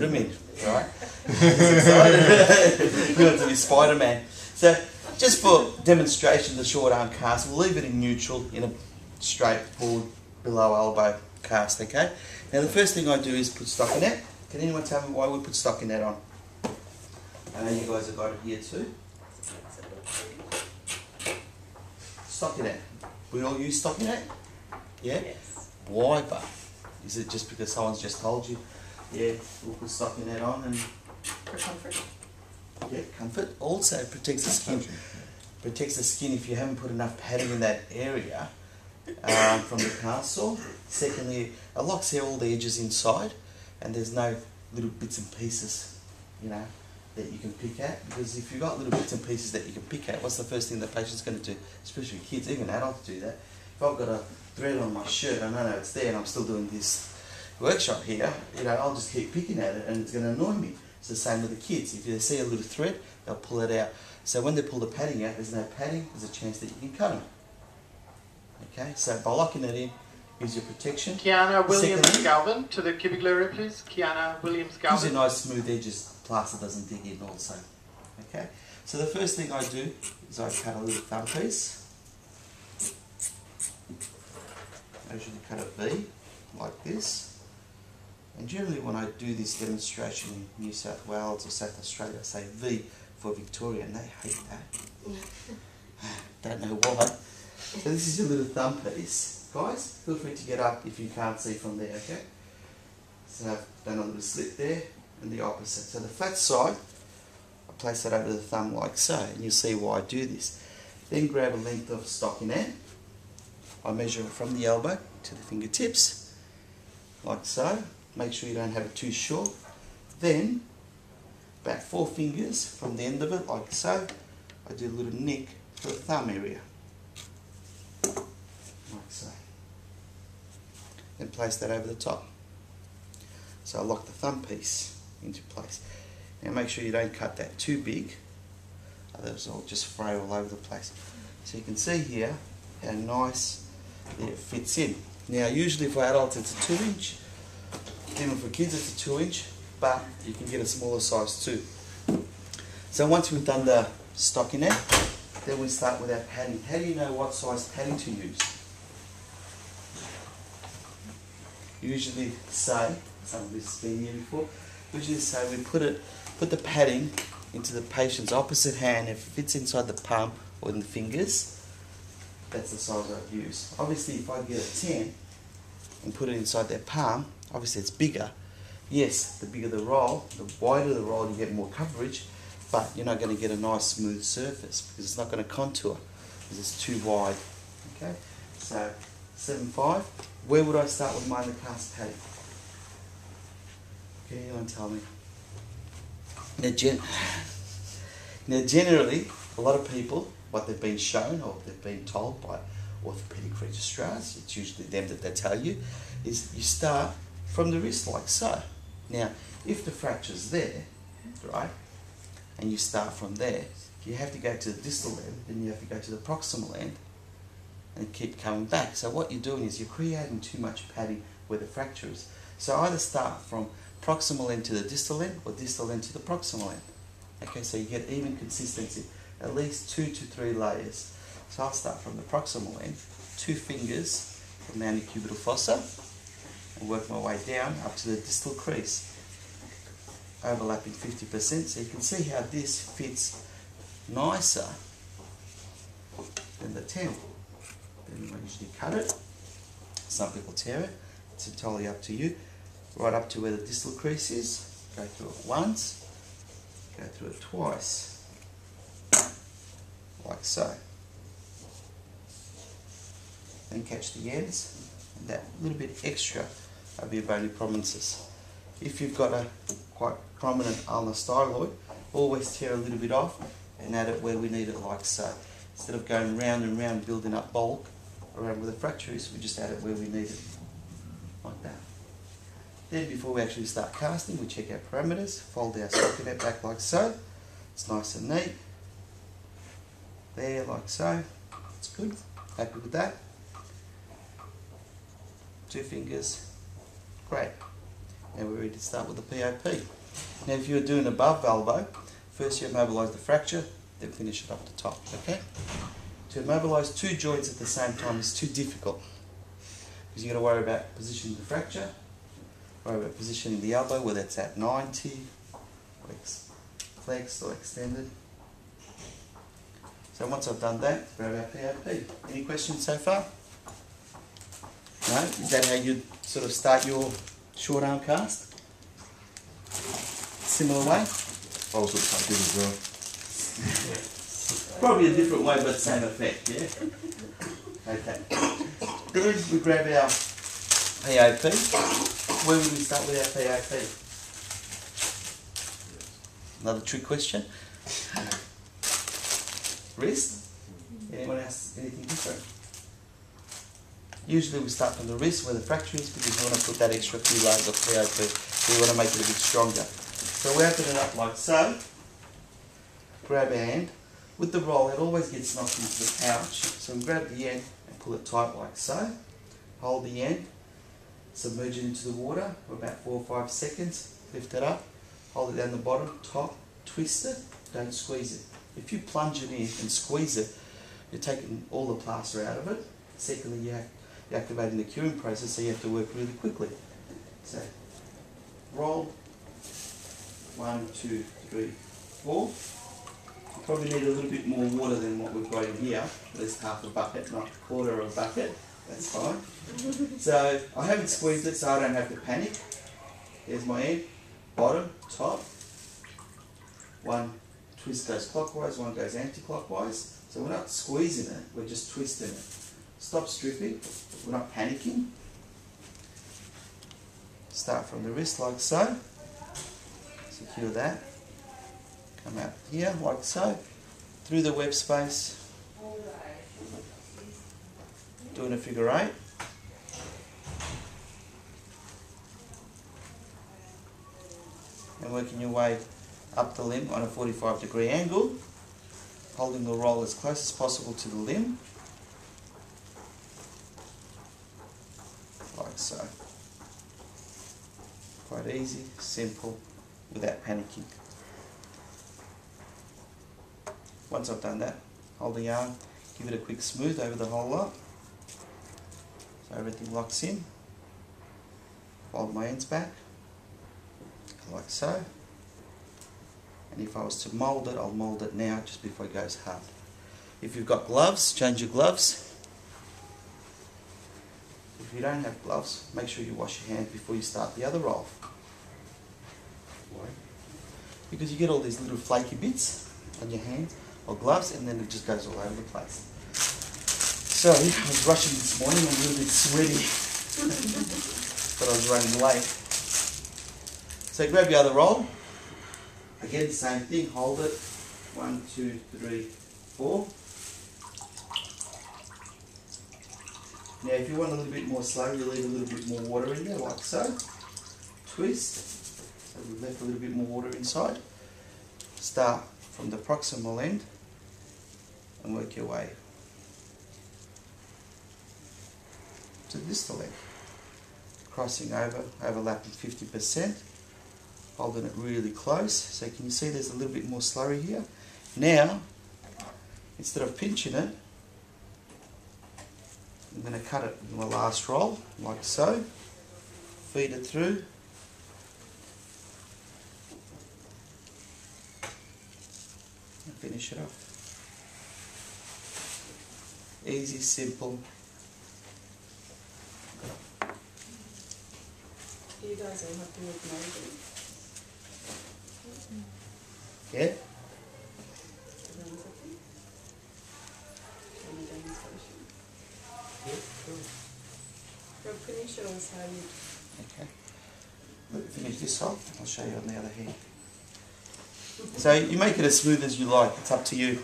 put him in, right? He's excited. He wants to be Spider-Man. So just for demonstration, the short arm cast, we'll leave it in neutral in a straight forward below elbow cast, okay? Now the first thing I do is put stockinette. Can anyone tell me why we put stockinette on? I know you guys have got it here too. Stockinette. We all use stockinette? Yeah? Yes. Why, but? Is it just because someone's just told you, yeah, we'll put stockinette on and... For comfort. Yeah, comfort. Also protects the skin. Protects the skin if you haven't put enough padding in that area from the cast sore. Secondly, it locks all the edges inside and there's no little bits and pieces, you know, that you can pick at, because if you've got little bits and pieces that you can pick at, what's the first thing the patient's going to do? Especially kids, even adults do that. If I've got a thread on my shirt and I know it's there and I'm still doing this workshop here, you know, I'll just keep picking at it and it's going to annoy me. It's the same with the kids. If they see a little thread, they'll pull it out. So when they pull the padding out, there's no padding, there's a chance that you can cut them. Okay, so by locking it in, gives you protection. Kiana Williams-Galvin to the cubicle area, please. Kiana Williams-Galvin. Gives you nice smooth edges. Plaster doesn't dig in also. Okay, so the first thing I do is I cut a little thumb piece. I usually cut a V like this. And generally when I do this demonstration in New South Wales or South Australia, I say V for Victoria, and they hate that. Don't know why. So this is your little thumb piece. Guys, feel free to get up if you can't see from there, okay? So I've done a little slit there. And the opposite. So the flat side, I place that over the thumb like so, and you'll see why I do this. Then grab a length of stockinette. I measure it from the elbow to the fingertips, like so. Make sure you don't have it too short. Then, back 4 fingers from the end of it, like so. I do a little nick for the thumb area, like so. Then place that over the top. So I lock the thumb piece into place. Now make sure you don't cut that too big, otherwise it'll just fray all over the place. So you can see here how nice it fits in. Now usually for adults it's a 2-inch, even for kids it's a 2-inch, but you can get a smaller size too. So once we've done the stockinette, then we start with our padding. How do you know what size padding to use? Usually say, some of this has been here before, usually say we put the padding into the patient's opposite hand. If it fits inside the palm or in the fingers, that's the size I'd use. Obviously if I get a 10 and put it inside their palm, obviously it's bigger. Yes, the bigger the roll, the wider the roll, you get more coverage, but you're not going to get a nice smooth surface because it's not going to contour because it's too wide. Okay, so 7.5. Where would I start with mine, the cast padding? Okay, you want to tell me? Now generally, a lot of people, what they've been shown or they've been told by orthopaedic registrars, it's usually them that they tell you, is you start from the wrist like so. Now, if the fracture's there, right, and you start from there, you have to go to the distal end, then you have to go to the proximal end, and keep coming back. So what you're doing is you're creating too much padding where the fracture is. So either start from proximal end to the distal end or distal end to the proximal end. Okay, so you get even consistency, at least 2 to 3 layers. So I'll start from the proximal end, 2 fingers from the antecubital fossa, and work my way down up to the distal crease, overlapping 50%. So you can see how this fits nicer than the 10. Then I usually cut it. Some people tear it. It's entirely up to you. Right up to where the distal crease is. Go through it once. Go through it twice. Like so. Then catch the ends. And that little bit extra of your bony prominences. If you've got a quite prominent ulnar styloid, always tear a little bit off and add it where we need it, like so. Instead of going round and round building up bulk around where the fracture is, we just add it where we need it, like that. Then before we actually start casting, we check our parameters, fold our stockinette back like so. It's nice and neat. There, like so. It's good. Happy with that. 2 fingers. Great. Now we're ready to start with the POP. Now if you're doing above elbow, first you immobilise the fracture, then finish it up the top, okay? To immobilise two joints at the same time is too difficult because you've got to worry about positioning the fracture, worry about positioning the elbow, whether it's at 90, or flexed or extended. So once I've done that, grab our POP. Any questions so far? No? Is that how you sort of start your short arm cast? Similar way? I was looking like this as well. Probably a different way, but same effect, yeah? Okay. Then we grab our POP. Where would we start with our POP? Another trick question. Wrist? Anyone else? Anything different? Usually we start from the wrist where the fracture is because we want to put that extra few layers of POP. We want to make it a bit stronger. So we open it up like so. Grab our hand. With the roll, it always gets knocked into the pouch. So we grab the end and pull it tight like so. Hold the end. Submerge it into the water for about 4 or 5 seconds. Lift it up. Hold it down the bottom, top. Twist it. Don't squeeze it. If you plunge it in and squeeze it, you're taking all the plaster out of it. Secondly, you're activating the curing process, so you have to work really quickly. So, roll. 1, 2, 3, 4. You probably need a little bit more water than what we've got in here. At least half a bucket, not a quarter of a bucket. That's fine. So, I haven't squeezed it, so I don't have to panic. Here's my end. Bottom, top. One twist goes clockwise, one goes anti-clockwise. So we're not squeezing it, we're just twisting it. Stop stripping, we're not panicking. Start from the wrist like so. Secure that. Come out here like so. Through the web space. Doing a figure 8. And working your way up the limb on a 45-degree angle, holding the roll as close as possible to the limb, like so. Quite easy, simple, without panicking. Once I've done that, hold the arm, give it a quick smooth over the whole lot, so everything locks in. Fold my ends back, like so. And if I was to mould it, I'll mould it now just before it goes hard. If you've got gloves, change your gloves. If you don't have gloves, make sure you wash your hands before you start the other roll. Why? Because you get all these little flaky bits on your hands or gloves and then it just goes all over the place. So, I was rushing this morning, I'm a little bit sweaty, but I was running late. So grab your other roll. Again, the same thing, hold it. 1, 2, 3, 4. Now if you want a little bit more slow, you leave a little bit more water in there, like so. Twist. So we've left a little bit more water inside. Start from the proximal end and work your way to the distal end. Crossing over, overlapping 50%. Holding it really close. So can you see there's a little bit more slurry here? Now, instead of pinching it, I'm going to cut it in my last roll, like so. Feed it through. And finish it off. Easy, simple. You guys all happy with Melbourne? Yeah? Everyone's happy? On the demonstration. Yeah, cool. Rob, can you show us how you... Okay. Let me finish this off. I'll show you on the other hand. So you make it as smooth as you like. It's up to you.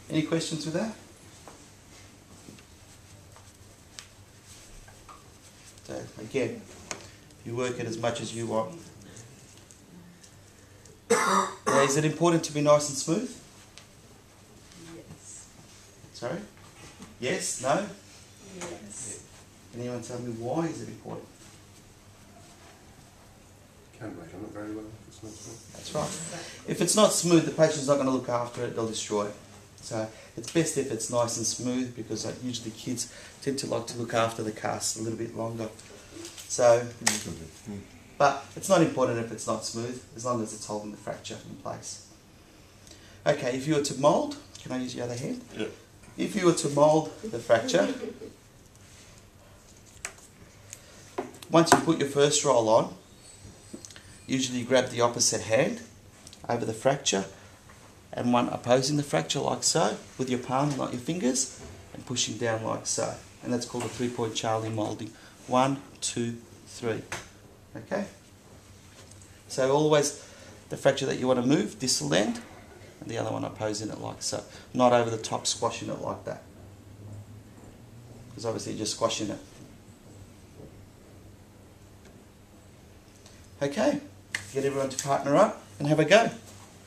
Any questions with that? So again, you work it as much as you want. Now, is it important to be nice and smooth? Yes. Sorry? Yes? No? Yes. Can anyone tell me why is it important? Can wait on it very well if it's not smooth. That's right. If it's not smooth, the patient's not going to look after it, they'll destroy it. So it's best if it's nice and smooth, because usually kids tend to like to look after the cast a little bit longer. So, but it's not important if it's not smooth, as long as it's holding the fracture in place. Okay, if you were to mould, can I use the other hand? Yeah. If you were to mould the fracture, once you put your first roll on, usually you grab the opposite hand over the fracture and one opposing the fracture like so, with your palm, not your fingers, and pushing down like so. And that's called a 3-point Charlie moulding. 1, 2, 3. Okay? So always the fracture that you want to move, distal end, and the other one opposing it like so. Not over the top, squashing it like that. Because obviously you're just squashing it. Okay? Get everyone to partner up and have a go.